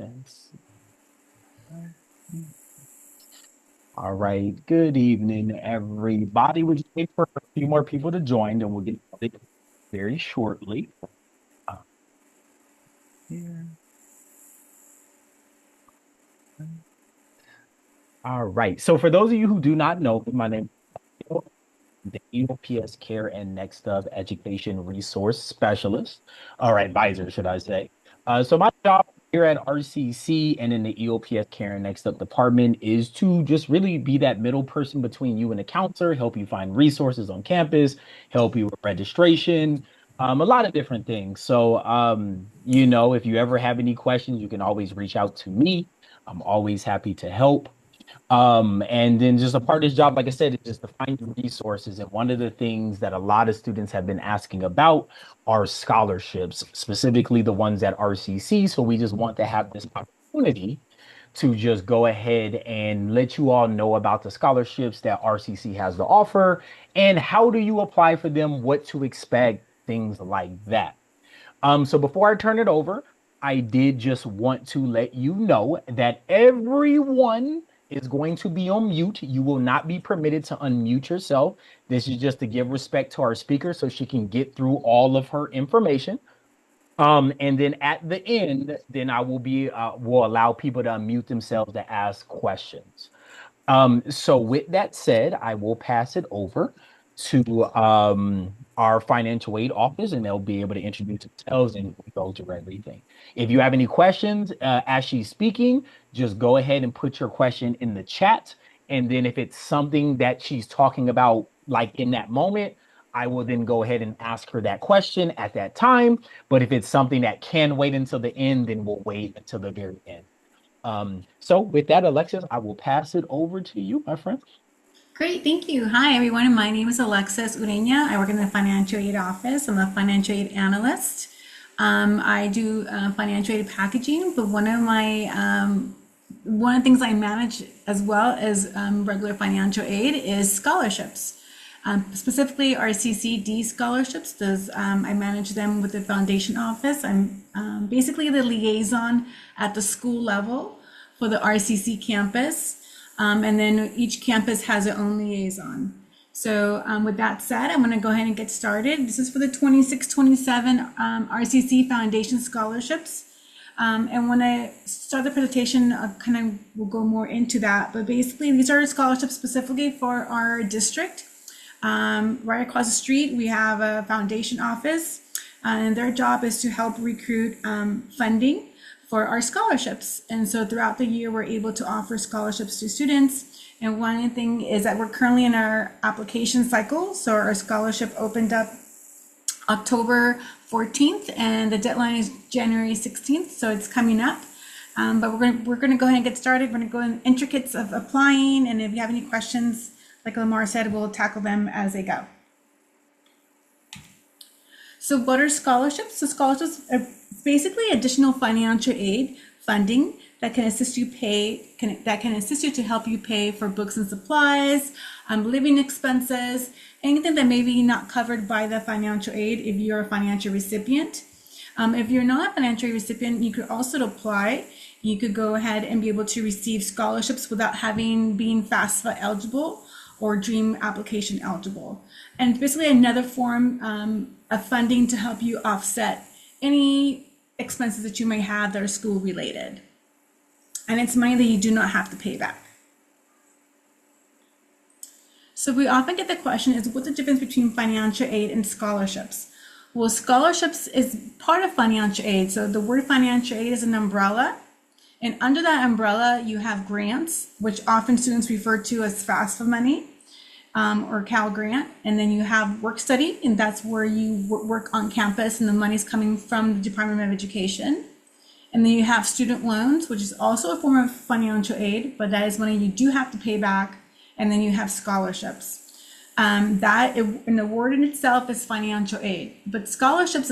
That's all right. Good evening, everybody. We'll just wait for a few more people to join, and we'll get started very shortly. Uh, here. All right. So, for those of you who do not know, my name is the EOPS Care and Next of Education Resource Specialist, or advisor, should I say. So my job here at RCC and in the EOPS Care and Next Up department is to just really be that middle person between you and the counselor, help you find resources on campus, help you with registration, a lot of different things. So, if you ever have any questions, you can always reach out to me. I'm always happy to help. And then just a part of this job, like I said, is just to find resources. And one of the things that a lot of students have been asking about are scholarships, specifically the ones at RCC. So we just want to have this opportunity to just go ahead and let you all know about the scholarships that RCC has to offer and how do you apply for them, what to expect, things like that. So before I turn it over, I did just want to let you know that everyone is going to be on mute. You will not be permitted to unmute yourself. This is just to give respect to our speaker so she can get through all of her information. And then at the end, then I will allow people to unmute themselves to ask questions. So with that said, I will pass it over to our financial aid office, and they'll be able to introduce themselves and go through everything. If you have any questions as she's speaking, just go ahead and put your question in the chat. And then if it's something that she's talking about, like in that moment, I will then go ahead and ask her that question at that time. But if it's something that can wait until the end, then we'll wait until the very end. So with that, Alexis, I will pass it over to you, my friend. Great, thank you. Hi, everyone. My name is Alexis Ureña. I work in the financial aid office. I'm a financial aid analyst. I do financial aid packaging, but one of the things I manage as well as regular financial aid is scholarships. Specifically, our CCD scholarships. I manage them with the foundation office. I'm basically the liaison at the school level for the RCC campus. And then each campus has their own liaison. So with that said, I'm going to go ahead and get started. This is for the 26-27 RCC Foundation Scholarships. And when I start the presentation, I kind of will go more into that. But basically, these are scholarships specifically for our district. Right across the street, we have a foundation office, and their job is to help recruit funding for our scholarships. And so throughout the year, we're able to offer scholarships to students. And one thing is that we're currently in our application cycle. So our scholarship opened up October 14th, and the deadline is January 16th. So it's coming up. But we're going to go ahead and get started. We're going to go in intricates of applying. And if you have any questions, like Lamar said, we'll tackle them as they go. So what are scholarships? So scholarships are basically additional financial aid funding that can assist you to help you pay for books and supplies, living expenses, anything that may be not covered by the financial aid if you're a financial recipient. If you're not a financial recipient, you could also apply. You could go ahead and be able to receive scholarships without being FAFSA eligible or DREAM application eligible. And it's basically another form of funding to help you offset any expenses that you may have that are school related. And it's money that you do not have to pay back. So we often get the question is, what's the difference between financial aid and scholarships? Well, scholarships is part of financial aid. So the word financial aid is an umbrella. And under that umbrella, you have grants, which often students refer to as FAFSA money. Or Cal Grant, and then you have work study, and that's where you work on campus and the money's coming from the Department of Education. And then you have student loans, which is also a form of financial aid, but that is money you do have to pay back. And then you have scholarships. And the word in itself is financial aid, but scholarships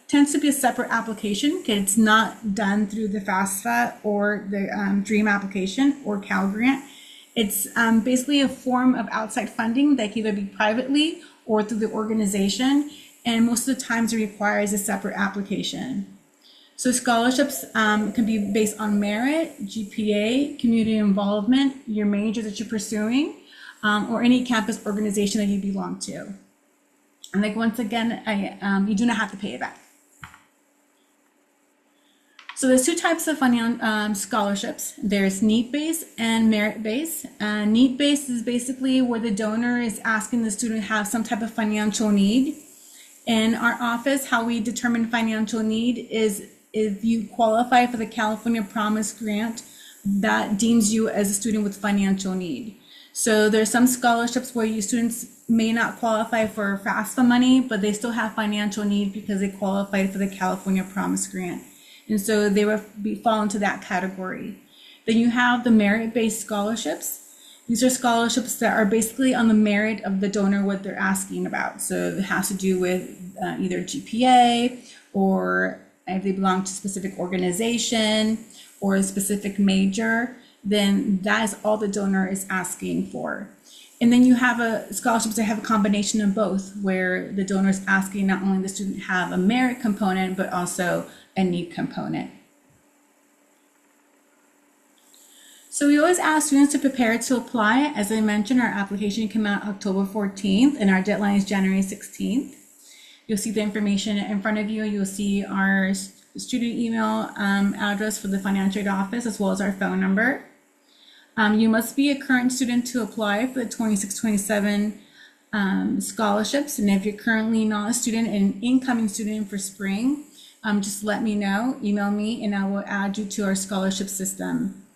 tends to be a separate application because it's not done through the FAFSA or the DREAM application or Cal Grant. It's basically a form of outside funding that can either be privately or through the organization. And most of the times it requires a separate application. So scholarships can be based on merit, GPA, community involvement, your major that you're pursuing, or any campus organization that you belong to. And like once again, you do not have to pay it back. So there's two types of scholarships. There's need-based and merit-based. Need-based is basically where the donor is asking the student to have some type of financial need. In our office, how we determine financial need is if you qualify for the California Promise Grant, that deems you as a student with financial need. So there's some scholarships where you students may not qualify for FAFSA money, but they still have financial need because they qualified for the California Promise Grant. And so they will fall into that category. Then you have the merit-based scholarships. These are scholarships that are basically on the merit of the donor, what they're asking about. So it has to do with either GPA, or if they belong to a specific organization or a specific major, then that is all the donor is asking for. And then you have scholarships that have a combination of both, where the donor is asking not only the student have a merit component, but also a need component. So we always ask students to prepare to apply. As I mentioned, our application came out October 14th and our deadline is January 16th. You'll see the information in front of you. You'll see our student email address for the financial aid office, as well as our phone number. You must be a current student to apply for the 26-27 scholarships. And if you're currently not a student and an incoming student for spring, just let me know, email me, and I will add you to our scholarship system.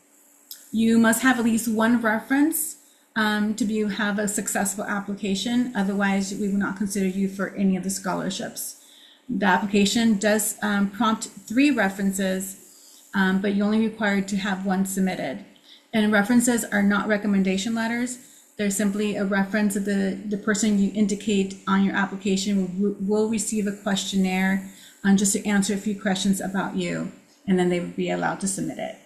You must have at least one reference to have a successful application. Otherwise, we will not consider you for any of the scholarships. The application does prompt 3 references, but you're only required to have 1 submitted. And references are not recommendation letters. They're simply a reference that the person you indicate on your application will receive a questionnaire just to answer a few questions about you, and then they would be allowed to submit it.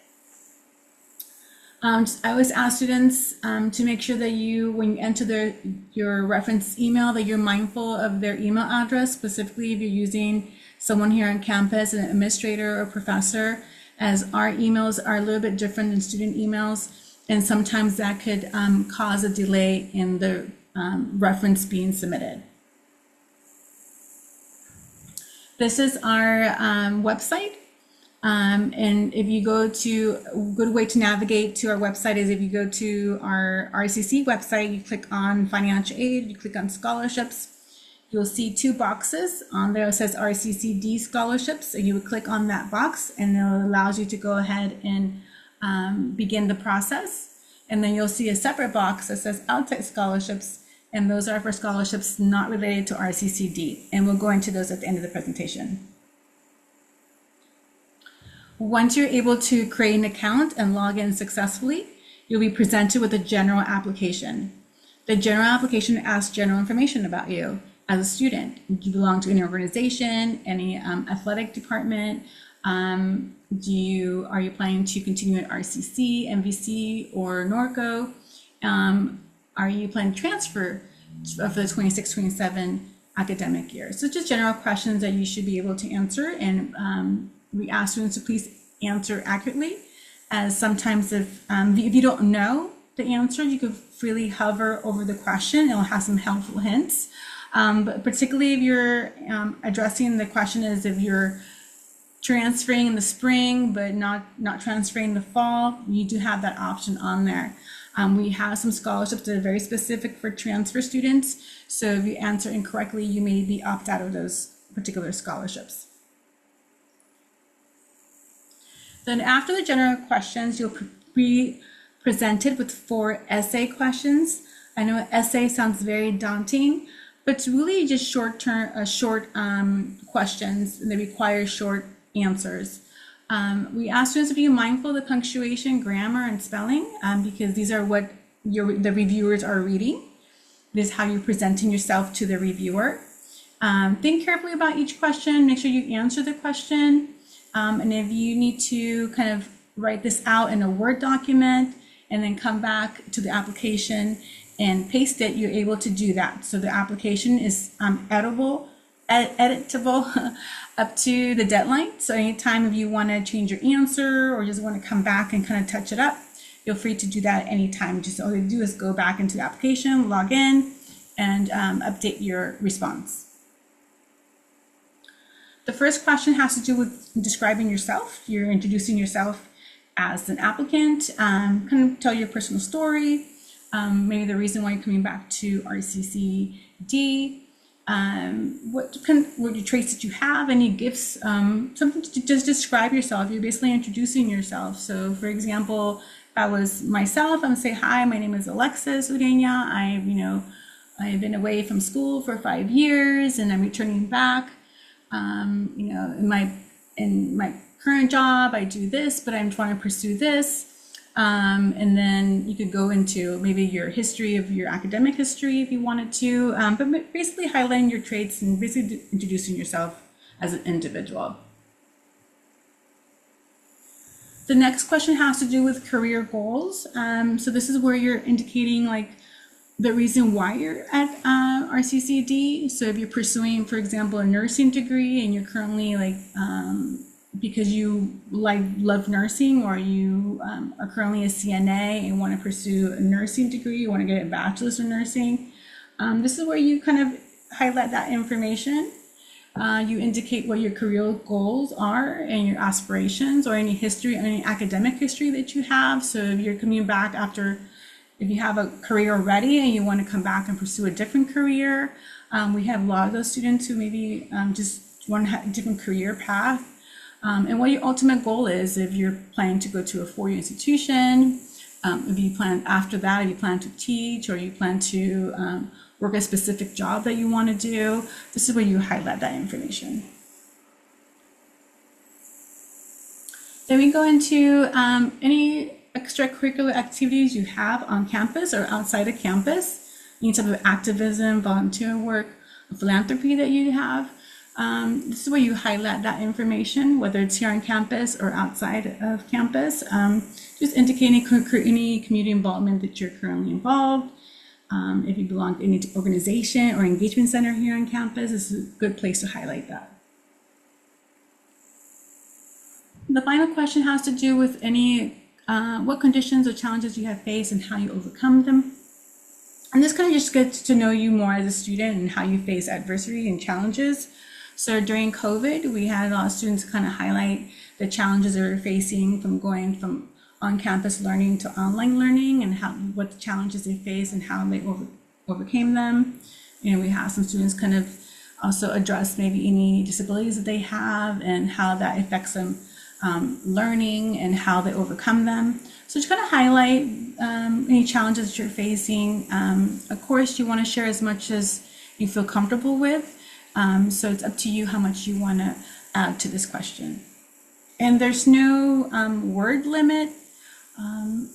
I always ask students to make sure that when you enter your reference email, that you're mindful of their email address, specifically if you're using someone here on campus, an administrator or professor, as our emails are a little bit different than student emails, and sometimes that could cause a delay in the reference being submitted. This is our website. And if you go to, a good way to navigate to our website is if you go to our RCC website, you click on financial aid, you click on scholarships, you'll see 2 boxes on there. It says RCCD scholarships, and you would click on that box and it allows you to go ahead and begin the process. And then you'll see a separate box that says outside scholarships, and those are for scholarships not related to RCCD. And we'll go into those at the end of the presentation. Once you're able to create an account and log in successfully, you'll be presented with a general application. The general application asks general information about you as a student. Do you belong to any organization, any athletic department? Are you planning to continue at RCC, MVC, or Norco? Are you planning to transfer for the 26-27 academic year? So just general questions that you should be able to answer, and we ask students to please answer accurately, as sometimes if you don't know the answer, you could freely hover over the question. It'll have some helpful hints. But particularly if you're addressing the question as if you're transferring in the spring, but not transferring in the fall, you do have that option on there. We have some scholarships that are very specific for transfer students. So if you answer incorrectly, you may be opted out of those particular scholarships. Then after the general questions, you'll be presented with 4 essay questions. I know essay sounds very daunting, but it's really just short questions, and they require short answers. We ask students to be mindful of the punctuation, grammar, and spelling, because these are what the reviewers are reading. This is how you're presenting yourself to the reviewer. Think carefully about each question. Make sure you answer the question. And if you need to kind of write this out in a Word document and then come back to the application and paste it, you're able to do that. So the application is editable editable up to the deadline. So anytime if you want to change your answer or just want to come back and kind of touch it up, feel free to do that anytime. Just all you do is go back into the application, log in, and update your response. The first question has to do with describing yourself. You're introducing yourself as an applicant, kind of tell your personal story, maybe the reason why you're coming back to RCCD, what your traits that you have, any gifts, something to just describe yourself. You're basically introducing yourself. So for example, if I was myself, I'm gonna say, hi, my name is Alexis Ureña. I've been away from school for 5 years and I'm returning back. In my current job, I do this, but I'm trying to pursue this. And then you could go into maybe your history of your academic history if you wanted to, but basically highlighting your traits and basically introducing yourself as an individual. The next question has to do with career goals. So this is where you're indicating like the reason why you're at RCCD. So if you're pursuing, for example, a nursing degree and you're currently like, because you love nursing, or you are currently a CNA and want to pursue a nursing degree, you want to get a bachelor's in nursing. This is where you kind of highlight that information. You indicate what your career goals are and your aspirations, or any history, any academic history that you have. So if you're coming back after, if you have a career already and you want to come back and pursue a different career, we have a lot of those students who maybe just want to have a different career path. And what your ultimate goal is, if you're planning to go to a four-year institution, if you plan after that, if you plan to teach, or you plan to work a specific job that you want to do, this is where you highlight that information. Then we go into any extracurricular activities you have on campus or outside of campus, any type of activism, volunteer work, philanthropy that you have. This is where you highlight that information, whether it's here on campus or outside of campus, just indicating any community involvement that you're currently involved. If you belong to any organization or engagement center here on campus, this is a good place to highlight that. The final question has to do with any what conditions or challenges you have faced and how you overcome them. And this kind of just gets to know you more as a student and how you face adversity and challenges. So during COVID, we had a lot of students kind of highlight the challenges they were facing from going from on-campus learning to online learning, and what the challenges they face and how they overcame them. We have some students kind of also address maybe any disabilities that they have and how that affects them learning and how they overcome them. So just kind of highlight any challenges that you're facing. Of course, you want to share as much as you feel comfortable with. So it's up to you how much you want to add to this question. And there's no word limit. And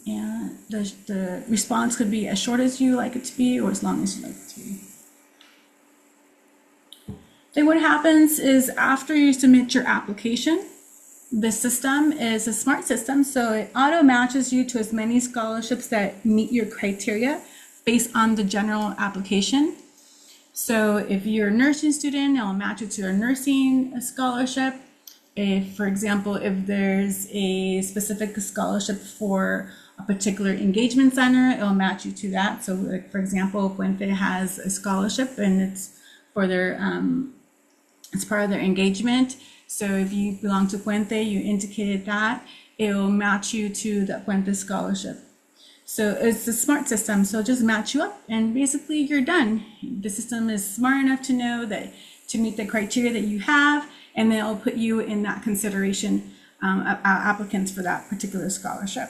the response could be as short as you like it to be, or as long as you like it to be. Then what happens is, after you submit your application, the system is a smart system, so it auto matches you to as many scholarships that meet your criteria based on the general application. So if you're a nursing student, it'll match you to a nursing scholarship. If, for example, if there's a specific scholarship for a particular engagement center, it'll match you to that. So like, for example, Puente has a scholarship and it's for their, it's part of their engagement. So if you belong to Puente, you indicated that, it will match you to the Puente scholarship. So it's a smart system, so just match you up and basically you're done. The system is smart enough to know that to meet the criteria that you have, and then it'll put you in that consideration of applicants for that particular scholarship.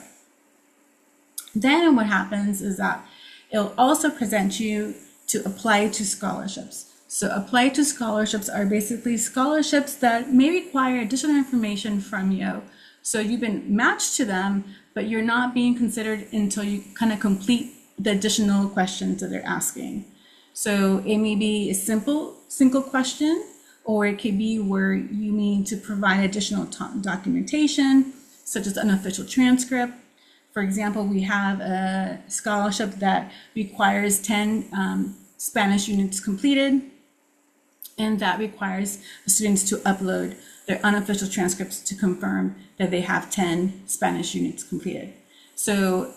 Then what happens is that it'll also present you to apply to scholarships. So apply to scholarships are basically scholarships that may require additional information from you. So you've been matched to them, but you're not being considered until you kind of complete the additional questions that they're asking. So it may be a single question, or it could be where you need to provide additional documentation, such as an official transcript. For example, we have a scholarship that requires 10 Spanish units completed. And that requires the students to upload their unofficial transcripts to confirm that they have 10 Spanish units completed. So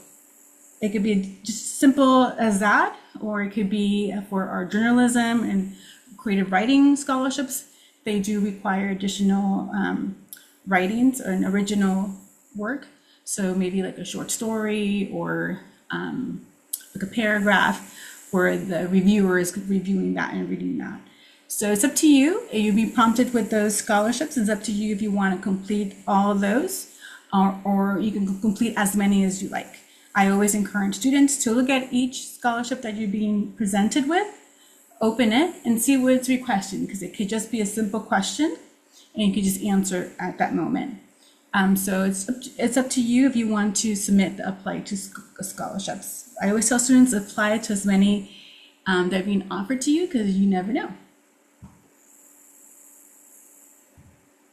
it could be just simple as that, or it could be for our journalism and creative writing scholarships. They do require additional writings or an original work. So maybe like a short story or like a paragraph where the reviewer is reviewing that and reading that. So it's up to you. You'll be prompted with those scholarships. It's up to you if you want to complete all of those, or you can complete as many as you like. I always encourage students to look at each scholarship that you're being presented with, open it, and see what it's requesting, because it could just be a simple question, and you could just answer at that moment. So it's up to you if you want to submit the apply to scholarships. I always tell students apply to as many that are being offered to you, because you never know.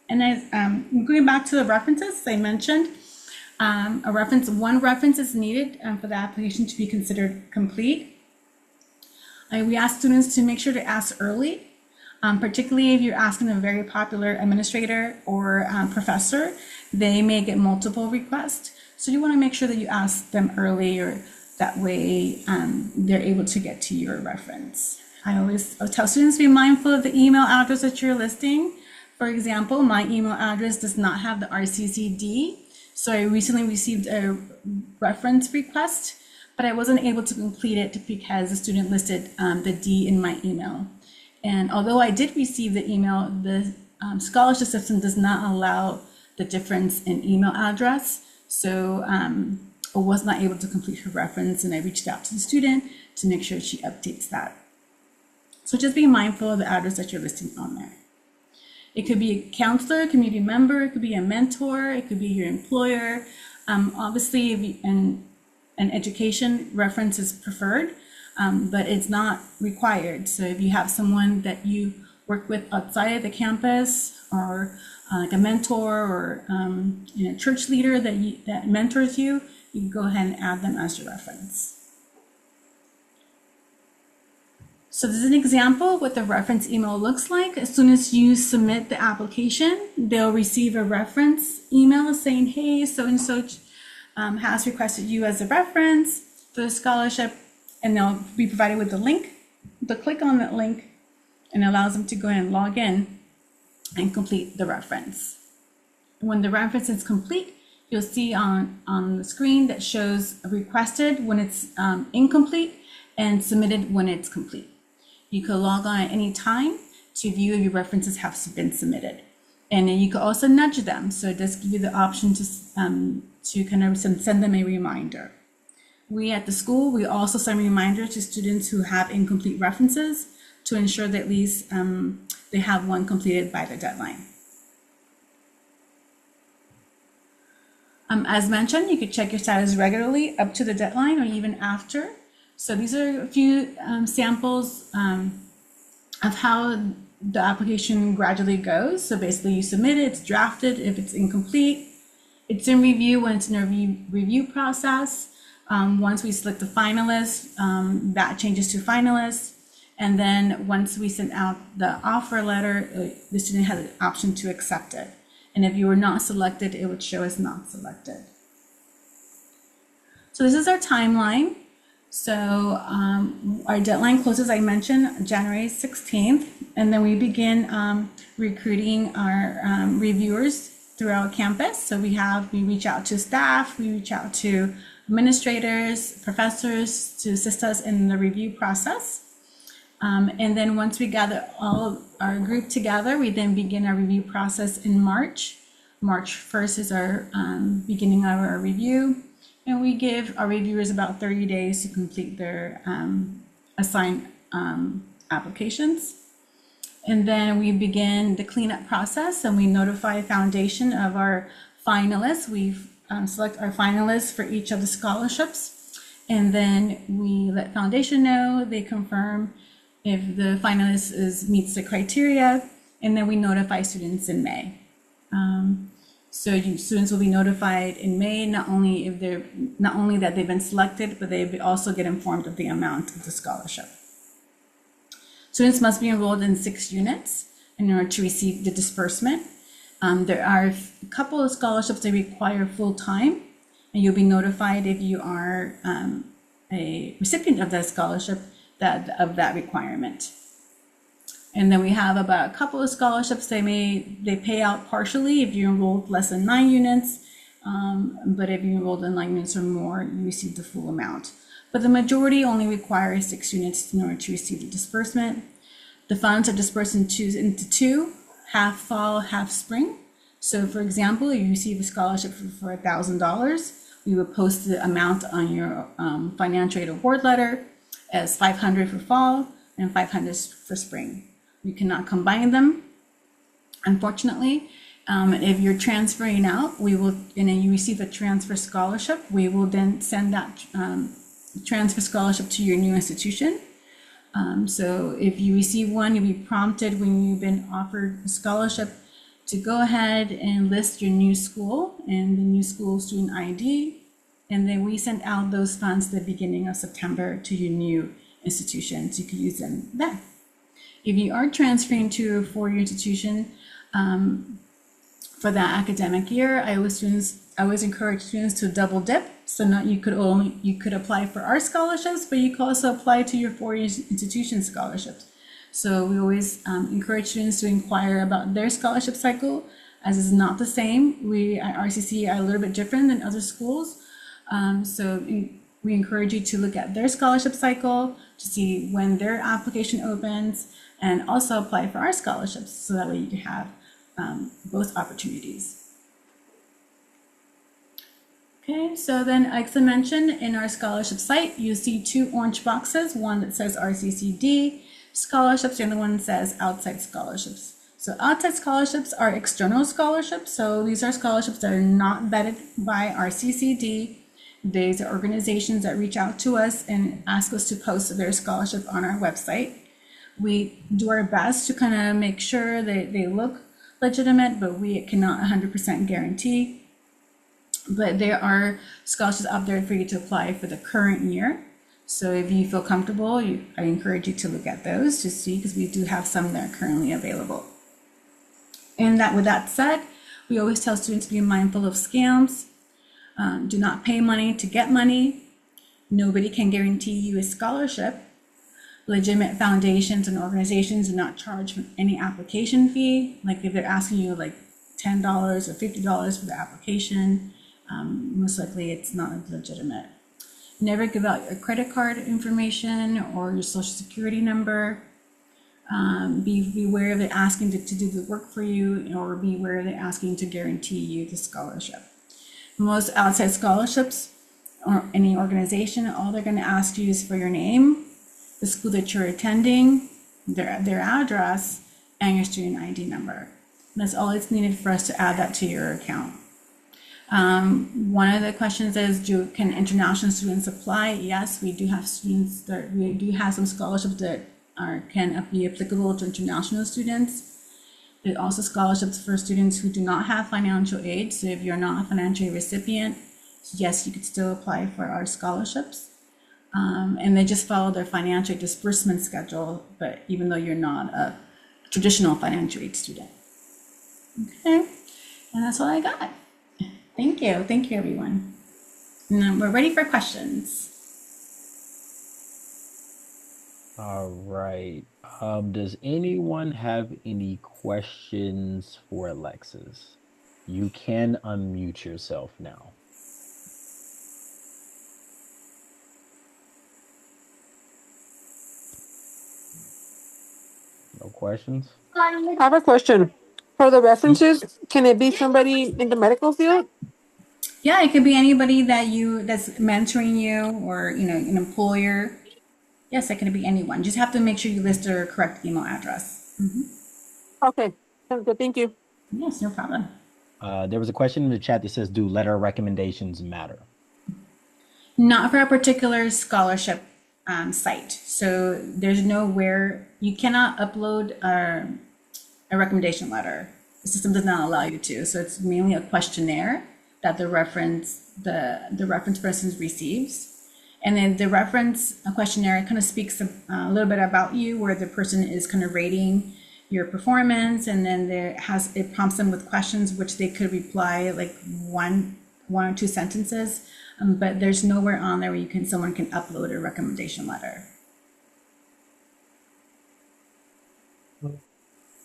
And as going back to the references, I mentioned one reference is needed for the application to be considered complete. We ask students to make sure to ask early, particularly if you're asking a very popular administrator or professor. They may get multiple requests. So you want to make sure that you ask them early, or that way they're able to get to your reference. I always tell students to be mindful of the email address that you're listing. For example, my email address does not have the RCCD. So I recently received a reference request, but I wasn't able to complete it because the student listed the D in my email. And although I did receive the email, the scholarship system does not allow the difference in email address. So I was not able to complete her reference, and I reached out to the student to make sure she updates that. So just be mindful of the address that you're listing on there. It could be a counselor, community member, it could be a mentor, it could be your employer. Obviously, if an education reference is preferred, but it's not required. So if you have someone that you work with outside of the campus, or like a mentor, or a church leader that mentors you, you can go ahead and add them as your reference. So this is an example of what the reference email looks like. As soon as you submit the application, they'll receive a reference email saying, hey, so-and-so has requested you as a reference for the scholarship, and they'll be provided with the link. They'll click on that link, and it allows them to go ahead and log in and complete the reference. When the reference is complete, you'll see on the screen that shows requested when it's incomplete, and submitted when it's complete. You can log on at any time to view if your references have been submitted. And then you can also nudge them. So it does give you the option to kind of send them a reminder. We at the school, we also send reminders to students who have incomplete references to ensure that at least they have one completed by the deadline. As mentioned, you could check your status regularly up to the deadline or even after. So these are a few samples of how the application gradually goes. So basically you submit it, it's drafted. If it's incomplete, it's in review when it's in a review process. Once we select the finalist, that changes to finalist. And then once we send out the offer letter, the student has an option to accept it. And if you were not selected, it would show as not selected. So this is our timeline. So our deadline closes, I mentioned, January 16th, and then we begin recruiting our reviewers throughout campus. So we reach out to staff, we reach out to administrators, professors to assist us in the review process. And then once we gather all of our group together, we then begin our review process in March. March 1st is our beginning of our review. And we give our reviewers about 30 days to complete their assigned applications. And then we begin the cleanup process, and we notify Foundation of our finalists. We select our finalists for each of the scholarships. And then we let Foundation know, they confirm if the finalist meets the criteria, and then we notify students in May. So students will be notified in May, not only that they've been selected, but they also get informed of the amount of the scholarship. Students must be enrolled in 6 units in order to receive the disbursement. There are a couple of scholarships that require full-time, and you'll be notified if you are a recipient of that scholarship of that requirement. And then we have about a couple of scholarships they pay out partially if you enrolled less than 9 units, but if you enrolled in 9 units or more, you receive the full amount. But the majority only requires 6 units in order to receive the disbursement. The funds are dispersed into two, half fall, half spring. So for example, if you receive a scholarship for $1,000, we would post the amount on your financial aid award letter as $500 for fall and $500 for spring. You cannot combine them, unfortunately. If you're transferring out, and then you receive a transfer scholarship, we will then send that transfer scholarship to your new institution. So if you receive one, you'll be prompted when you've been offered a scholarship to go ahead and list your new school and the new school student ID. And then we send out those funds at the beginning of September to your new institution, so you can use them then. If you are transferring to a four-year institution for that academic year, I always encourage students to double dip. So not you could apply for our scholarships, but you could also apply to your four-year institution scholarships. So we always encourage students to inquire about their scholarship cycle, as it's not the same. We at RCC are a little bit different than other schools. We encourage you to look at their scholarship cycle to see when their application opens, and also apply for our scholarships, so that way you can have both opportunities. Okay, so then, like I mentioned, in our scholarship site, you see 2 orange boxes, one that says RCCD scholarships, the other one says outside scholarships. So outside scholarships are external scholarships. So these are scholarships that are not vetted by RCCD. These are organizations that reach out to us and ask us to post their scholarship on our website. We do our best to kind of make sure that they look legitimate, but we cannot 100% guarantee. But there are scholarships out there for you to apply for the current year. So if you feel comfortable, I encourage you to look at those to see, because we do have some that are currently available. And with that said, we always tell students to be mindful of scams. Do not pay money to get money. Nobody can guarantee you a scholarship. Legitimate foundations and organizations do not charge any application fee. Like if they're asking you like $10 or $50 for the application, most likely it's not legitimate. Never give out your credit card information or your social security number. Beware of it asking to do the work for you, or beware of it asking to guarantee you the scholarship. Most outside scholarships or any organization, all they're going to ask you is for your name, the school that you're attending, their address, and your student ID number. And that's all it's needed for us to add that to your account. One of the questions is, can international students apply? Yes, we do have some scholarships that can be applicable to international students. There are also scholarships for students who do not have financial aid. So if you're not a financial aid recipient, yes, you could still apply for our scholarships. And they just follow their financial aid disbursement schedule, but even though you're not a traditional financial aid student. Okay, and that's all I got. Thank you. Thank you, everyone. And we're ready for questions. All right. Does anyone have any questions for Alexis? You can unmute yourself now. No questions? I have a question. For the references, can it be somebody in the medical field? Yeah, it could be anybody that's mentoring you, or an employer. Yes, it can be anyone. Just have to make sure you list their correct email address. Okay, sounds good. Thank you. Yes, no problem. There was a question in the chat that says, do letter recommendations matter? Not for a particular scholarship site. So there's nowhere you cannot upload a recommendation letter. The system does not allow you to. So it's mainly a questionnaire that the reference person receives. And then the reference questionnaire kind of speaks a little bit about you, where the person is kind of rating your performance, and then it prompts them with questions which they could reply like one or two sentences. But there's nowhere on there where someone can upload a recommendation letter.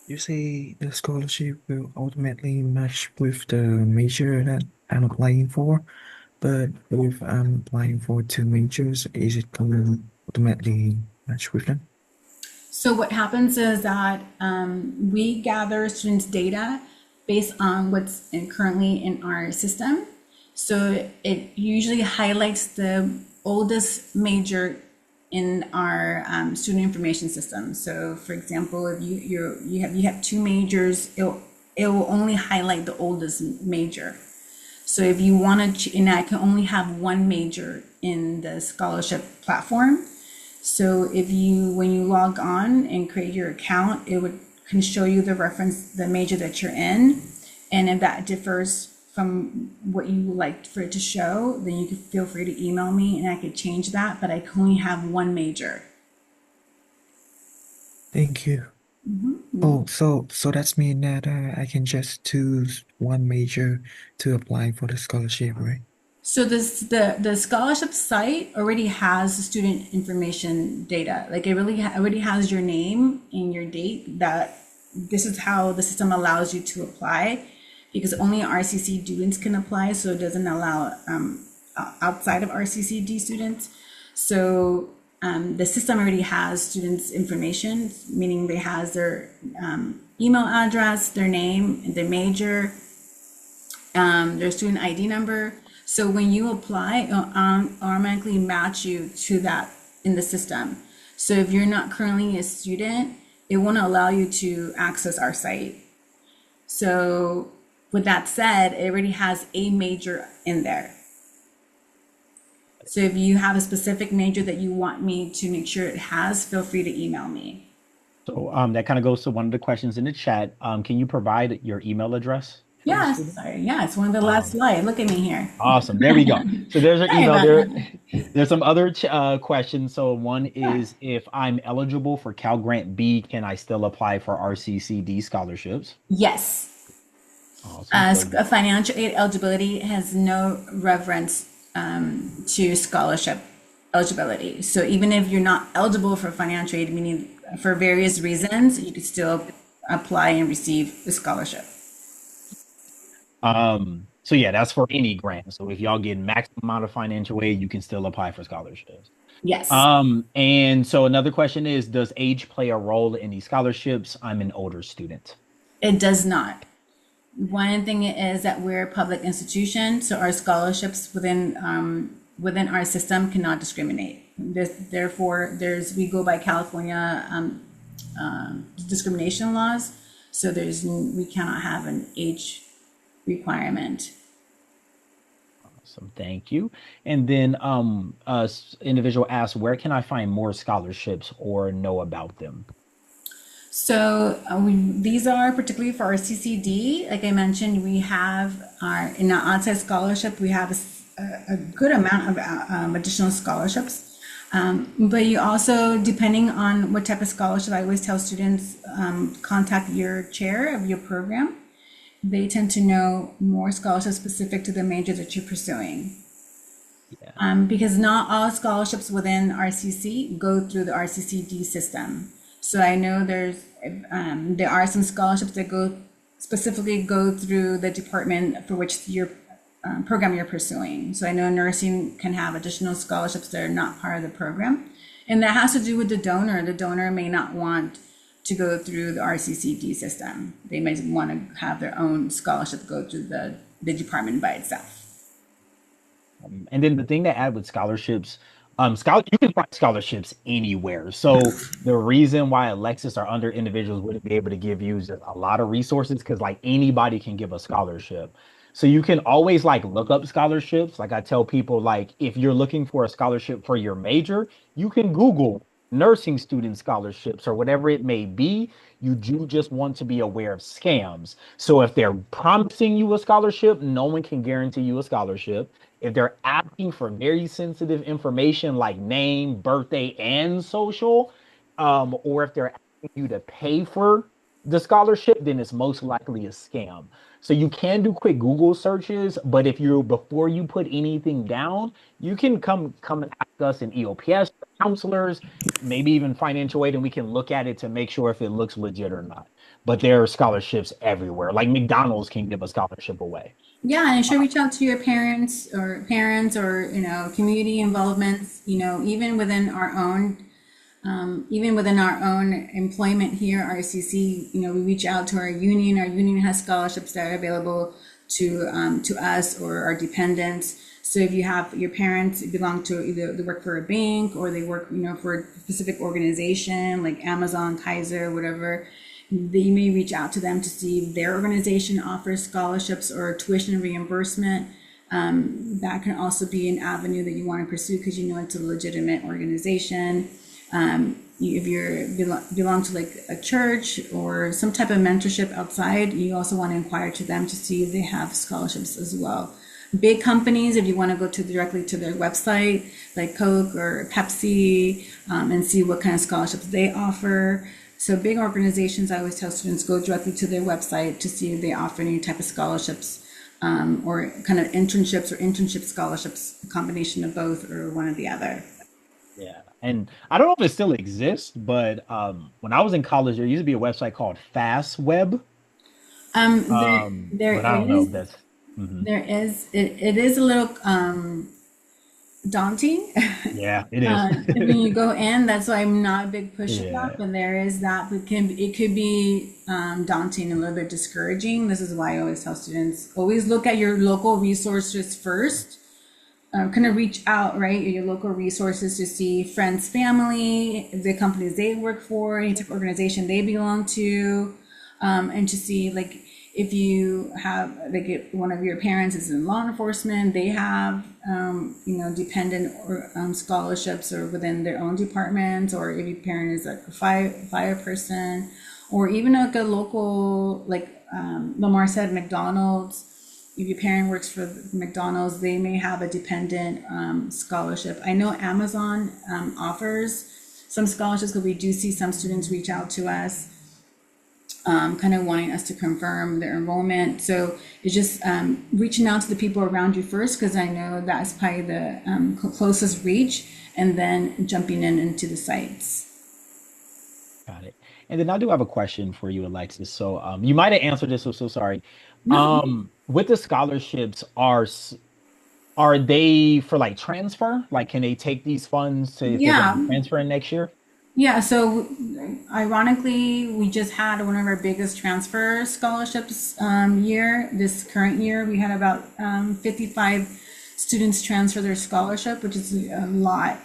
You say the scholarship will ultimately match with the major that I'm applying for, but if I'm applying for two majors, is it going to ultimately match with them? So what happens is that we gather students' data based on what's currently in our system. So it usually highlights the oldest major in our student information system. So, for example, if you have two majors, it will only highlight the oldest major. So if you wanted to, and I can only have one major in the scholarship platform. So when you log on and create your account, can show you the reference, the major that you're in. And if that differs from what you would like for it to show, then you can feel free to email me and I could change that, but I can only have one major. Thank you. Oh, so that's mean that I can just choose one major to apply for the scholarship, right? So the scholarship site already has the student information data. Like already has your name and your date. That this is how the system allows you to apply, because only RCC students can apply. So it doesn't allow outside of RCCD students. So the system already has students' information, meaning they has their email address, their name, their major, their student ID number. So when you apply, it'll automatically match you to that in the system. So if you're not currently a student, it won't allow you to access our site. So with that said, it already has a major in there. So if you have a specific major that you want me to make sure it has, feel free to email me. So that kind of goes to one of the questions in the chat. Can you provide your email address for the Yes, student? sorry. Yeah, it's one of the last Um, slide. Look at me here. awesome. There we go. So there's our Sorry email about there. that. There's some other questions. So one Sure. is, if I'm eligible for Cal Grant B, can I still apply for RCCD scholarships? Yes. Awesome. So Financial aid eligibility has no reference to scholarship eligibility. So even if you're not eligible for financial aid, meaning for various reasons, you could still apply and receive the scholarship. so yeah, that's for any grant. So if y'all get maximum amount of financial aid, you can still apply for scholarships. Yes, And so another question is, does age play a role in these scholarships? I'm an older student. it does not. One thing is that we're a public institution, so our scholarships within our system cannot discriminate. Therefore, we go by California discrimination laws, so we cannot have an age requirement. Awesome, thank you. And then individual asks, where can I find more scholarships or know about them? So these are particularly for our CCD. Like I mentioned, we have in our on-site scholarship, we have a good amount of additional scholarships. But you also, depending on what type of scholarship, I always tell students, contact your chair of your program. They tend to know more scholarships specific to the major that you're pursuing. Yeah. Because not all scholarships within RCC go through the RCCD system. So I know there are some scholarships that specifically go through the department for which your program you're pursuing. So I know nursing can have additional scholarships that are not part of the program, and that has to do with the donor. The donor may not want to go through the RCCD system. They may want to have their own scholarship go through the department by itself. And then the thing to add with scholarships, you can find scholarships anywhere. So the reason why Alexis or other individuals wouldn't be able to give you is a lot of resources, because like anybody can give a scholarship. So you can always like look up scholarships. Like I tell people, like if you're looking for a scholarship for your major, you can Google nursing student scholarships or whatever it may be, you do just want to be aware of scams. So if they're promising you a scholarship, no one can guarantee you a scholarship. If they're asking for very sensitive information like name, birthday, and social, or if they're asking you to pay for the scholarship, then it's most likely a scam. So you can do quick Google searches, but if you before you put anything down, you can come and ask us in EOPS counselors, maybe even financial aid, and we can look at it to make sure if it looks legit or not. But there are scholarships everywhere. Like McDonald's can give a scholarship away. Yeah, and you should reach out to your parents or community involvements. Even within our own employment here, RCC, we reach out to our union. Our union has scholarships that are available to us or our dependents. So if you have your parents belong to either they work for a bank or they work, for a specific organization like Amazon, Kaiser, whatever, you may reach out to them to see if their organization offers scholarships or tuition reimbursement. That can also be an avenue that you want to pursue because it's a legitimate organization. If you belong to like a church or some type of mentorship outside, you also want to inquire to them to see if they have scholarships as well. Big companies, if you want to go directly to their website, like Coke or Pepsi, and see what kind of scholarships they offer. So big organizations, I always tell students, go directly to their website to see if they offer any type of scholarships, or kind of internships or internship scholarships, a combination of both or one or the other. Yeah. And I don't know if it still exists, but when I was in college, there used to be a website called FastWeb. There, there But I don't know is, if that's mhm. there is, it is a little daunting. Yeah, it is. When you go in, that's why I'm not a big push of that, Yeah. but there is that, it could be daunting and a little bit discouraging. This is why I always tell students, always look at your local resources first. Kind of reach out, right, your local resources to see friends, family, the companies they work for, any type of organization they belong to, and to see like if you have like if one of your parents is in law enforcement, they have dependent or scholarships or within their own departments, or if your parent is like a fire person, or even like a local like Lamar said, McDonald's. If your parent works for McDonald's, they may have a dependent scholarship. I know Amazon offers some scholarships because we do see some students reach out to us, kind of wanting us to confirm their enrollment. So it's just reaching out to the people around you first, because I know that's probably the closest reach, and then jumping into the sites. Got it. And then I do have a question for you, Alexis. So you might have answered this, so sorry. No, With the scholarships, are they for like transfer? Like, can they take these funds to if they're going to yeah, be transferring next year? yeah. So ironically, we just had one of our biggest transfer scholarships year. This current year, we had about 55 students transfer their scholarship, which is a lot.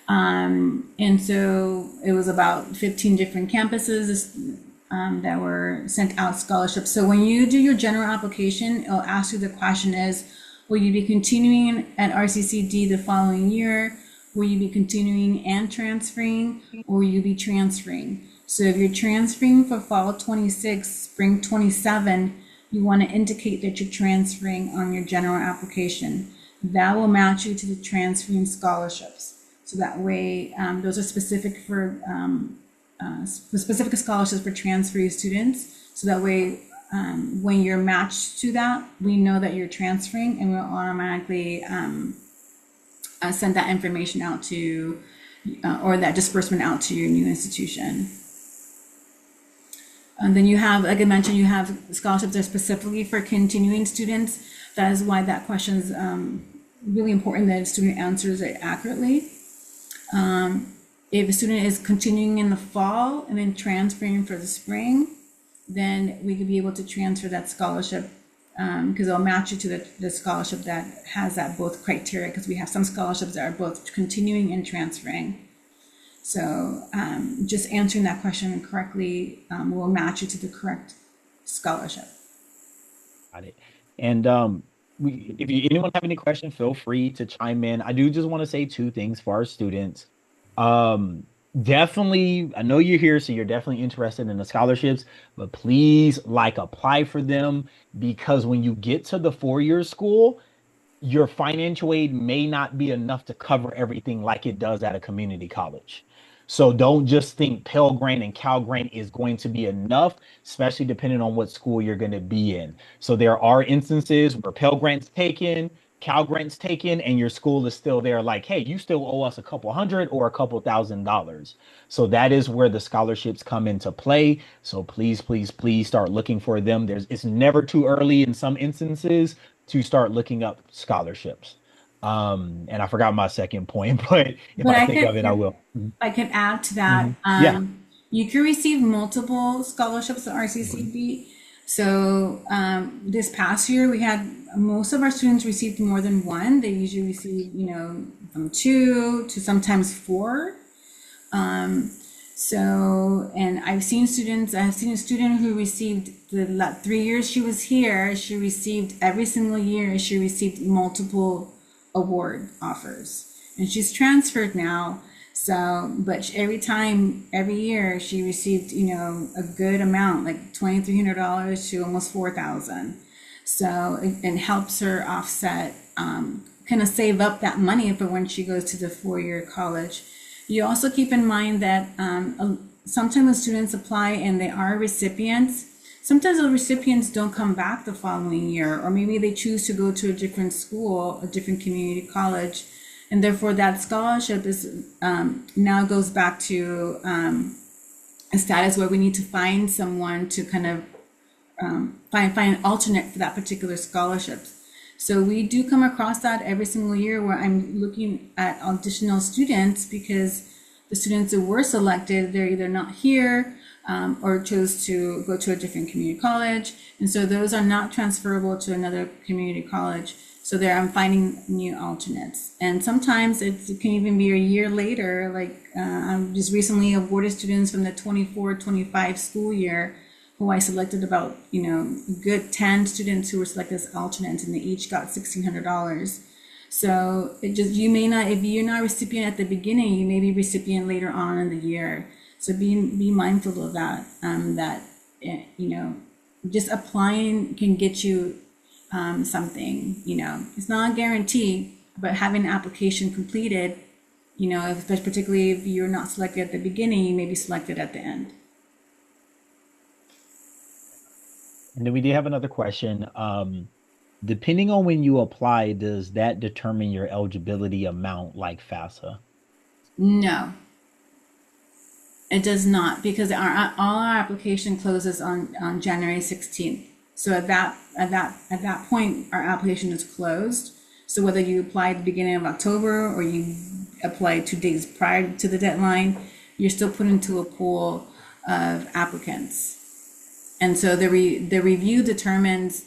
And so it was about 15 different campuses that were sent out scholarships. So when you do your general application, it'll ask you the question is, will you be continuing at RCCD the following year? Will you be continuing and transferring, or will you be transferring? So if you're transferring for fall 26, spring 27, you want to indicate that you're transferring on your general application. That will match you to the transferring scholarships. So that way, those are specific scholarships for transferee students. So that way, when you're matched to that, we know that you're transferring, and we'll automatically send that information out to, or that disbursement out to your new institution. And then you have, like I mentioned, you have scholarships that are specifically for continuing students. That is why that question is really important that a student answers it accurately. If a student is continuing in the fall and then transferring for the spring, then we could be able to transfer that scholarship, because it'll match you to the scholarship that has that both criteria, because we have some scholarships that are both continuing and transferring. So just answering that question correctly will match you to the correct scholarship. Got it. And if anyone have any questions, feel free to chime in. I do just want to say two things for our students. Um, Definitely, I know you're here, so you're definitely interested in the scholarships, but please like apply for them because when you get to the 4 year school, your financial aid may not be enough to cover everything like it does at a community college. So don't just think Pell Grant and Cal Grant is going to be enough, especially depending on what school you're going to be in. So there are instances where Pell Grant's taken, Cal Grant's taken, and your school is still there, like, hey, you still owe us a couple hundred or a couple $1,000s. So that is where the scholarships come into play. So please, please, please start looking for them. It's never too early in some instances to start looking up scholarships. And I forgot my second point, but if But I I think of could, it, I if will. I could add to that, Mhm. Yeah. you can receive multiple scholarships at RCCB. So this past year, we had most of our students received more than one. They usually receive, from two to sometimes four. So, and I've seen a student who received 3 years she was here, she received every single year, she received multiple award offers. And she's transferred now. So, but every year, she received, a good amount, like $2,300 to almost 4,000. So it helps her offset, kind of save up that money for when she goes to the 4 year college. You also keep in mind that sometimes when students apply and they are recipients, sometimes the recipients don't come back the following year, or maybe they choose to go to a different school, a different community college, and therefore that scholarship is now goes back to a status where we need to find someone to kind of find an alternate for that particular scholarship. So we do come across that every single year where I'm looking at additional students because the students who were selected, they're either not here or chose to go to a different community college. And so those are not transferable to another community college. So there I'm finding new alternates. And sometimes it can even be a year later, like I'm just recently awarded students from the 24-25 school year who I selected about, good 10 students who were selected as alternates, and they each got $1,600. So you may not, if you're not recipient at the beginning, you may be recipient later on in the year. So be mindful of that, just applying can get you something, it's not a guarantee, but having an application completed, particularly if you're not selected at the beginning, you may be selected at the end. And then we did have another question. Depending on when you apply, does that determine your eligibility amount like FAFSA? No, it does not, because all our application closes on January 16th. So at that point, our application is closed. So whether you apply at the beginning of October or you apply 2 days prior to the deadline, you're still put into a pool of applicants. And so the review determines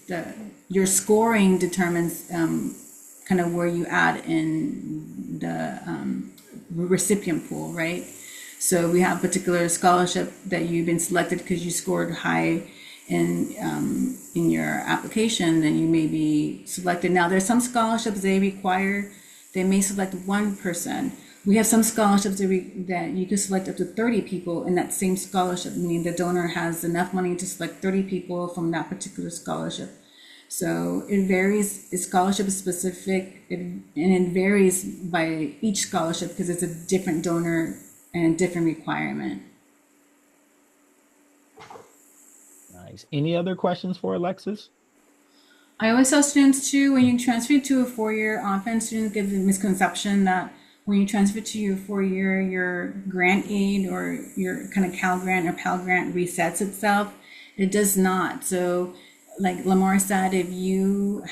your scoring determines kind of where you add in the recipient pool, right? So we have a particular scholarship that you've been selected because you scored high in your application, then you may be selected. Now there's some scholarships they may select one person. We have some scholarships that you can select up to 30 people in that same scholarship, meaning the donor has enough money to select 30 people from that particular scholarship. So it varies. The scholarship is specific, and it varies by each scholarship because it's a different donor and a different requirement. Nice. Any other questions for Alexis? I always tell students too, when you transfer to a 4 year, often students get the misconception that when you transfer to your 4 year, your grant aid or your kind of Cal Grant or Pell Grant resets itself. It does not. So like Lamar said, if you're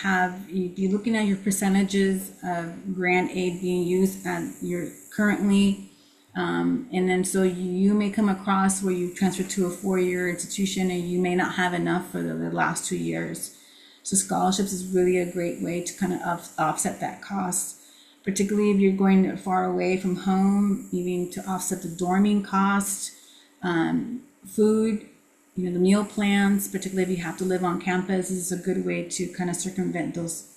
looking at your percentages of grant aid being used and you're currently, and then so you may come across where you transfer to a 4 year institution and you may not have enough for the last 2 years. So scholarships is really a great way to kind of offset that cost, particularly if you're going far away from home, even to offset the dorming cost, food, the meal plans, particularly if you have to live on campus, is a good way to kind of circumvent those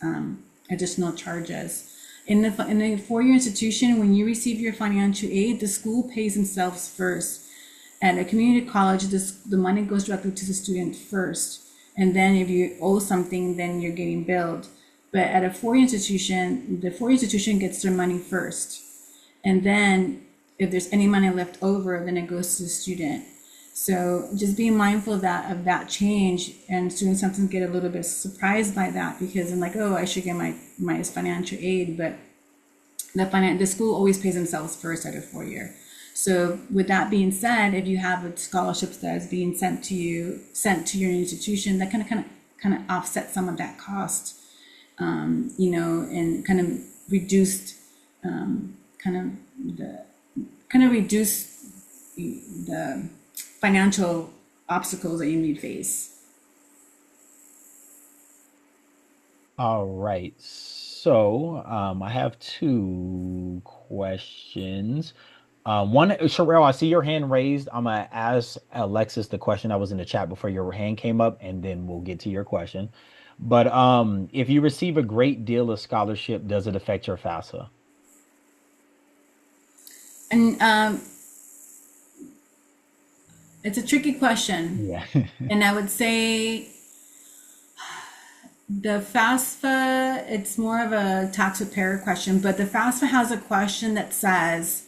additional charges. In a four-year institution, when you receive your financial aid, the school pays themselves first. At a community college, the money goes directly to the student first, and then if you owe something, then you're getting billed. But at a four-year institution, the four-year institution gets their money first, and then if there's any money left over, then it goes to the student. So just being mindful of that change, and students sometimes get a little bit surprised by that because I'm like, oh, I should get my financial aid, but the school always pays themselves first at a four-year. So with that being said, if you have a scholarship that is being sent to your institution, that kind of offset some of that cost, and kind of reduced, kind of the reduce the financial obstacles that you may face. All right. So, I have two questions. One, Sherelle, I see your hand raised. I'm gonna ask Alexis the question that was in the chat before your hand came up, and then we'll get to your question. But if you receive a great deal of scholarship, does it affect your FAFSA? And it's a tricky question. Yeah. And I would say the FAFSA, it's more of a tax preparer question, but the FAFSA has a question that says,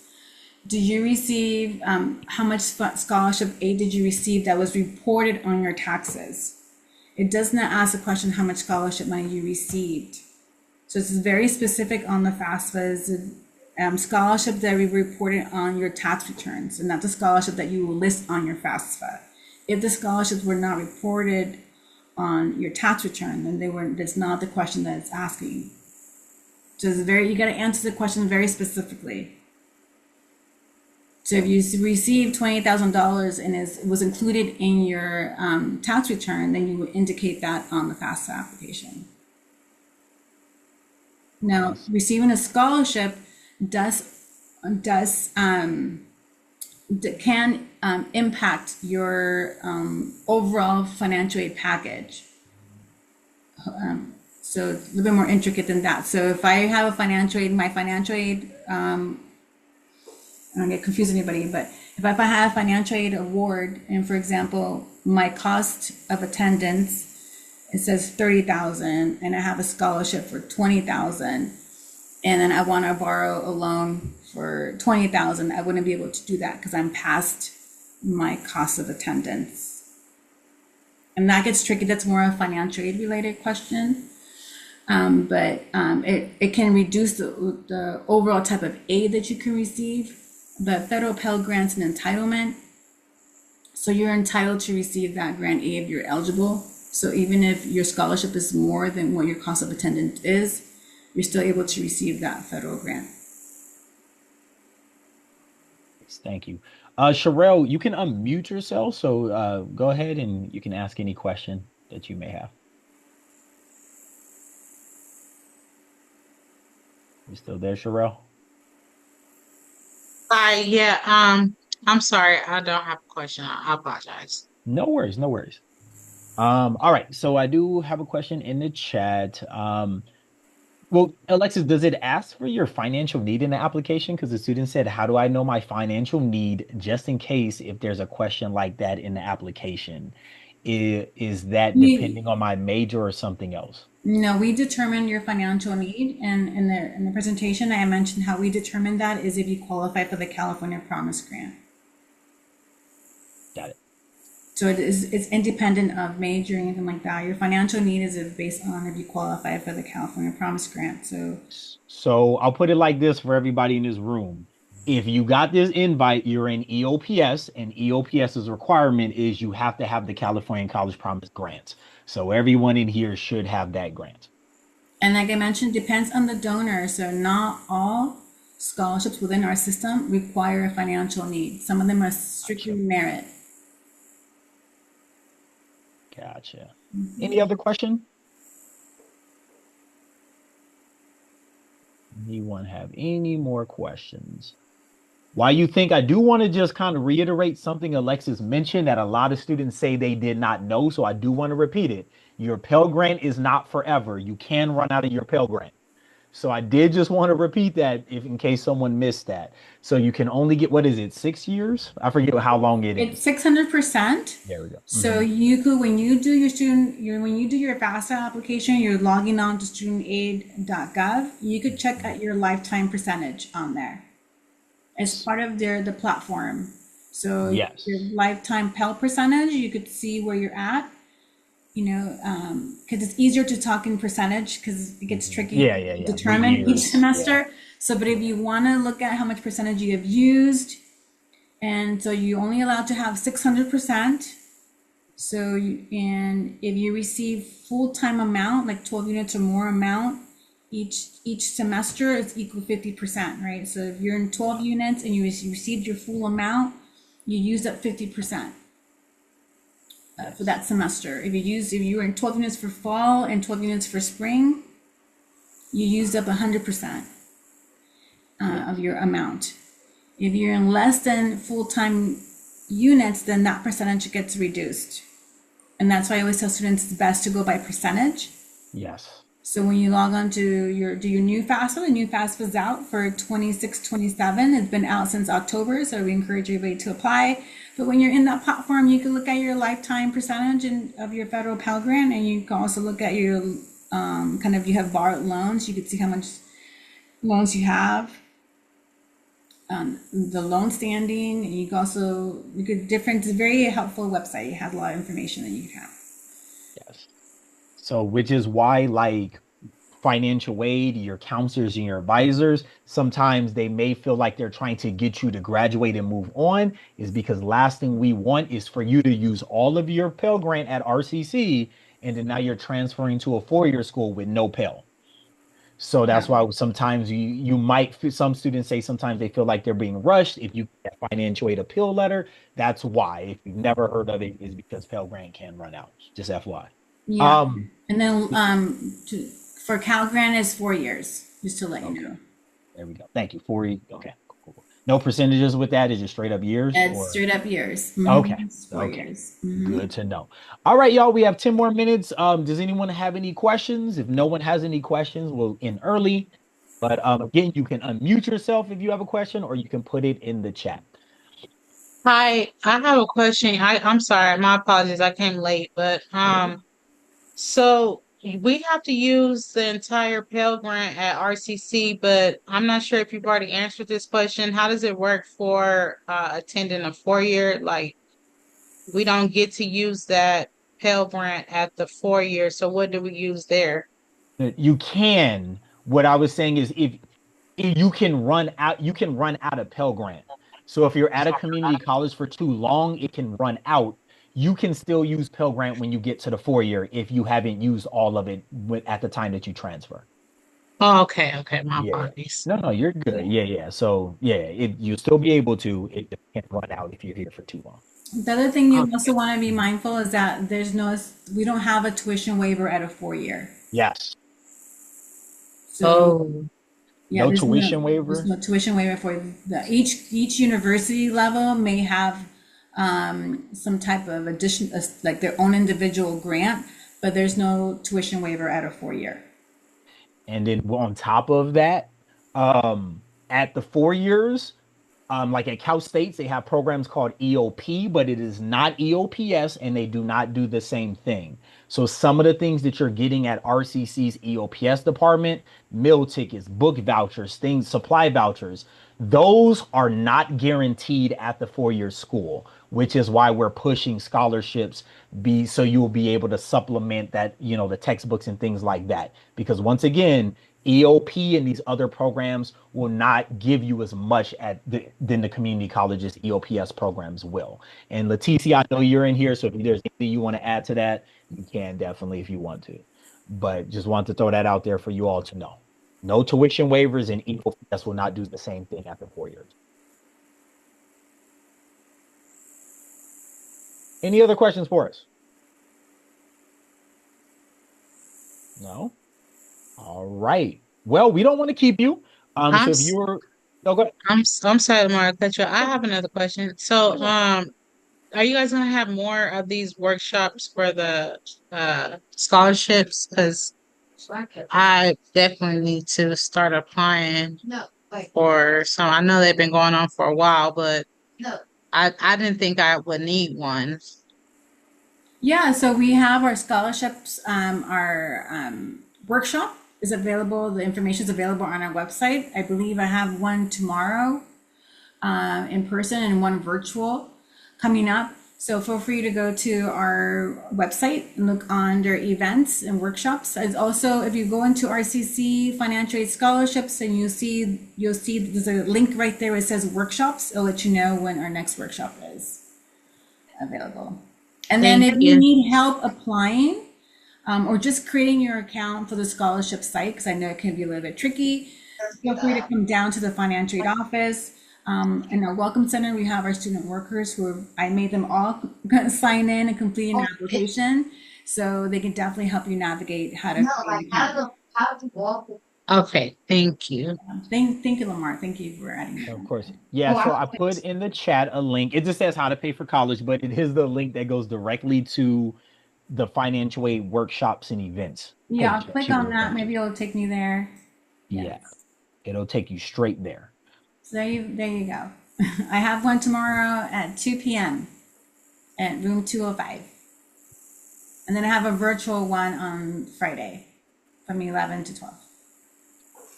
do you receive, how much scholarship aid did you receive that was reported on your taxes? It does not ask the question how much scholarship money you received. So it's very specific on the FAFSA is scholarship that we reported on your tax returns and not the scholarship that you will list on your FAFSA. If the scholarships were not reported on your tax return, then that's not the question that it's asking. So you got to answer the question very specifically. So if you receive $20,000 and it was included in your tax return, then you would indicate that on the FAFSA application. Now, receiving a scholarship can impact your overall financial aid package. So it's a little bit more intricate than that. So if I have a financial aid, my financial aid, I don't get confused anybody, but if I have a financial aid award, and for example, my cost of attendance, it says 30,000, and I have a scholarship for 20,000, and then I want to borrow a loan for 20,000, I wouldn't be able to do that because I'm past my cost of attendance. And that gets tricky. That's more a financial aid related question. But it can reduce the overall type of aid that you can receive. But federal Pell Grant's an entitlement. So you're entitled to receive that grant aid if you're eligible. So even if your scholarship is more than what your cost of attendance is, you're still able to receive that federal grant. Thank you. Sherelle, you can unmute yourself. So go ahead and you can ask any question that you may have. You still there, Sherelle? Hi, yeah, I'm sorry, I don't have a question. I apologize. No worries, no worries. All right. So I do have a question in the chat. Well, Alexis, does it ask for your financial need in the application? Because the student said, how do I know my financial need just in case if there's a question like that in the application? Is that depending on my major or something else? No, we determine your financial need, and in the presentation, I mentioned how we determine that is if you qualify for the California Promise Grant. Got it. So it's independent of major or anything like that. Your financial need is based on if you qualify for the California Promise Grant. So I'll put it like this for everybody in this room. If you got this invite, you're in EOPS, and EOPS's requirement is you have to have the California College Promise Grant. So everyone in here should have that grant. And like I mentioned, depends on the donor. So not all scholarships within our system require a financial need. Some of them are strictly merit. Gotcha. Any other question? Anyone have any more questions? Why you think I do want to just kind of reiterate something Alexis mentioned that a lot of students say they did not know. So I do want to repeat it. Your Pell Grant is not forever. You can run out of your Pell Grant. So I did just want to repeat that if in case someone missed that. So you can only get, what is it, 6 years? I forget how long it It's is. 600%. There we go. So you could, when you do your when you do your FAFSA application, you're logging on to studentaid.gov. You could check out your lifetime percentage on there as part of the platform. So your Yes. lifetime Pell percentage, you could see where you're at. You know, because it's easier to talk in percentage because it gets tricky Yeah, yeah, to yeah. The determine each years. Yeah. semester. So, but if you want to look at how much percentage you have used, and so you only allowed to have 600%. So, and if you receive full-time amount, like 12 units or more amount, each semester is equal 50%, right? So if you're in 12 units and you received your full amount, you use up 50% for Yes. that semester. If you were in 12 units for fall and 12 units for spring, you used up 100% of Yes. your amount. If you're in less than full-time units, then that percentage gets reduced. And that's why I always tell students it's best to go by percentage. Yes. So when you log on to your new FAFSA, the new FAFSA is out for 26, 27. It's been out since October, so we encourage everybody to apply. But when you're in that platform, you can look at your lifetime percentage of your federal Pell Grant, and you can also look at your kind of, you have borrowed loans. You can see how much loans you have, the loan standing, and you can also, it's a very helpful website. It has a lot of information that you can have. Yes. So, which is why, like, financial aid, your counselors and your advisors, sometimes they may feel like they're trying to get you to graduate and move on, is because last thing we want is for you to use all of your Pell Grant at RCC, and then now you're transferring to a four-year school with no Pell. So Yeah. that's why sometimes you might some students say sometimes they feel like they're being rushed. If you get a financial aid appeal letter, that's why. If you've never heard of it, is because Pell Grant can run out. Just FYI. Yeah. Um, And then for Cal Grant is 4 years, just to let you okay, know. there we go. Thank you. 40. Okay, cool, cool, cool. No percentages with that. Is it straight up years It's or straight up years. okay, It's four okay. years. Good to know. All right, y'all. We have 10 more minutes. Does anyone have any questions? If no one has any questions, we'll end early. But again, you can unmute yourself if you have a question, or you can put it in the chat. Hi, I have a question. I'm sorry, my apologies. I came late, but so we have to use the entire Pell Grant at RCC, but I'm not sure if you've already answered this question. How does it work for attending a 4 year? Like we don't get to use that Pell Grant at the 4 year, so what do we use there? You can. What I was saying is if you can run out of Pell Grant. So if you're at a community college for too long, it can run out. You can still use Pell Grant when you get to the 4 year if you haven't used all of it at the time that you transfer. Oh, okay, my Yeah, yeah. apologies. No, no, you're good. Yeah, yeah. So yeah, you'll still be able to. It just can't run out if you're here for too long. The other thing you Okay. also want to be mindful is that we don't have a tuition waiver at a 4 year. Yes. So Oh, yeah, No there's tuition waiver. no tuition waiver for each university level may have some type of addition, like their own individual grant, but there's no tuition waiver at a 4 year. And then on top of that, at the 4 years, like at Cal States, they have programs called EOP, but it is not EOPS, and they do not do the same thing. So some of the things that you're getting at RCC's EOPS department, meal tickets, book vouchers, things, supply vouchers, those are not guaranteed at the four-year school, which is why we're pushing scholarships be so you will be able to supplement that, the textbooks and things like that. Because once again, EOP and these other programs will not give you as much than the community colleges EOPS programs will. And Leticia, I know you're in here, so if there's anything you want to add to that, you can definitely if you want to. But just want to throw that out there for you all to know. No tuition waivers and EOPS will not do the same thing after 4 years. Any other questions for us? No? All right. Well, we don't want to keep you. I'm So if s- you're no go ahead. I'm sorry, Mario, cut you. I have another question. So, Yeah. are you guys gonna have more of these workshops for the scholarships? Because I definitely need to start applying for some. I know they've been going on for a while, but I didn't think I would need one. Yeah, so we have our scholarships, our workshop is available. The information is available on our website. I believe I have one tomorrow in person and one virtual coming up. So feel free to go to our website and look under events and workshops. As also, if you go into RCC Financial Aid Scholarships, and you'll see there's a link right there. It says workshops. It'll let you know when our next workshop is available. And then Thank if you you. need help applying or just creating your account for the scholarship site, because I know it can be a little bit tricky, feel free to come down to the financial aid office. In our welcome center, we have our student workers I made them all sign in and complete an application. So they can definitely help you navigate how to create an account. Okay, thank you. Thank you, Lamar. Thank you for adding Of that. course. Yeah, so I put in the chat a link. It just says how to pay for college, but it is the link that goes directly to the financial aid workshops and events Yeah, I'll page that click you on were that. referring to. Maybe it'll take me there. Yeah, Yes. it'll take you straight there. So there you go. I have one tomorrow at 2 p.m. at room 205. And then I have a virtual one on Friday from 11 to 12.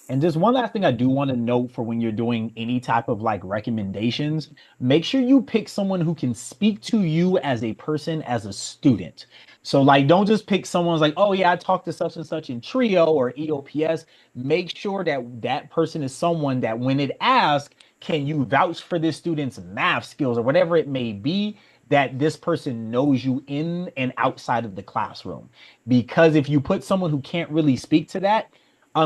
And just one last thing I do want to note for when you're doing any type of like recommendations, make sure you pick someone who can speak to you as a person, as a student. So like don't just pick someone's like, oh yeah, I talked to such and such in Trio or EOPS. Make sure that that person is someone that when it asks, can you vouch for this student's math skills or whatever it may be, that this person knows you in and outside of the classroom. Because if you put someone who can't really speak to that,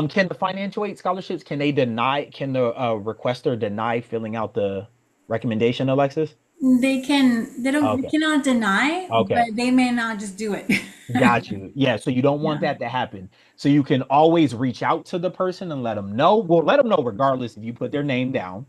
can the financial aid scholarships, can the requester deny filling out the recommendation, Alexis? They Okay. cannot deny, Okay. but they may not just do it. Got you. Yeah, so you don't want Yeah. that to happen. So you can always reach out to the person and let them know. Well, let them know regardless if you put their name down.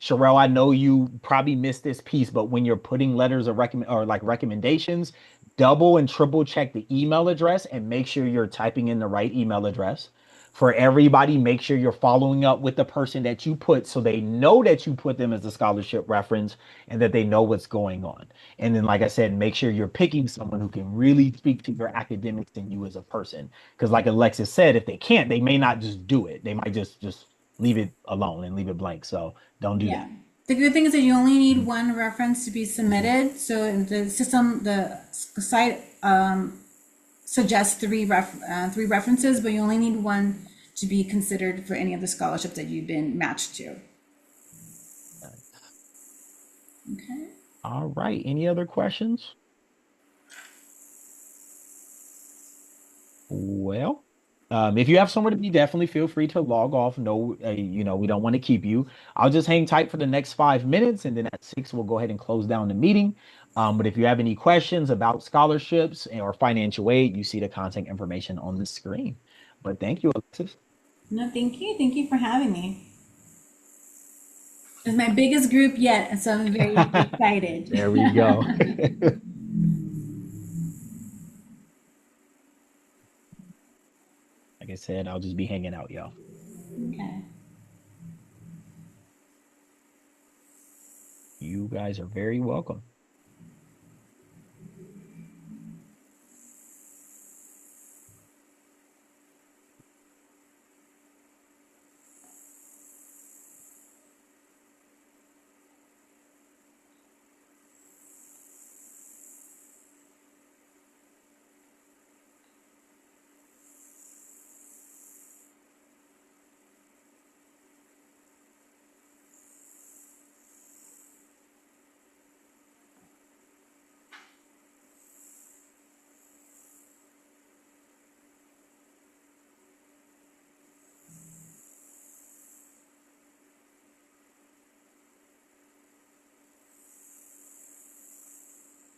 Sherelle, I know you probably missed this piece, but when you're putting letters of recommend or like recommendations, double and triple check the email address and make sure you're typing in the right email address. For everybody, make sure you're following up with the person that you put so they know that you put them as a scholarship reference and that they know what's going on. And then, like I said, make sure you're picking someone who can really speak to your academics and you as a person. Because, like Alexis said, if they can't, they may not just do it. They might just leave it alone and leave it blank. So don't do Yeah. that. The good thing is that you only need Mhm. one reference to be Mhm. submitted. So in the system, the site suggests three references, but you only need one to be considered for any of the scholarships that you've been matched to. Okay. All right. Any other questions? Well, if you have somewhere to be, definitely feel free to log off. No, we don't want to keep you. I'll just hang tight for the next 5 minutes, and then at 6, we'll go ahead and close down the meeting. But if you have any questions about scholarships or financial aid, you see the contact information on the screen. But thank you, Alexis. No, thank you. Thank you for having me. It's my biggest group yet, and so I'm very excited. There we go. Like I said, I'll just be hanging out, y'all. Okay. You guys are very welcome.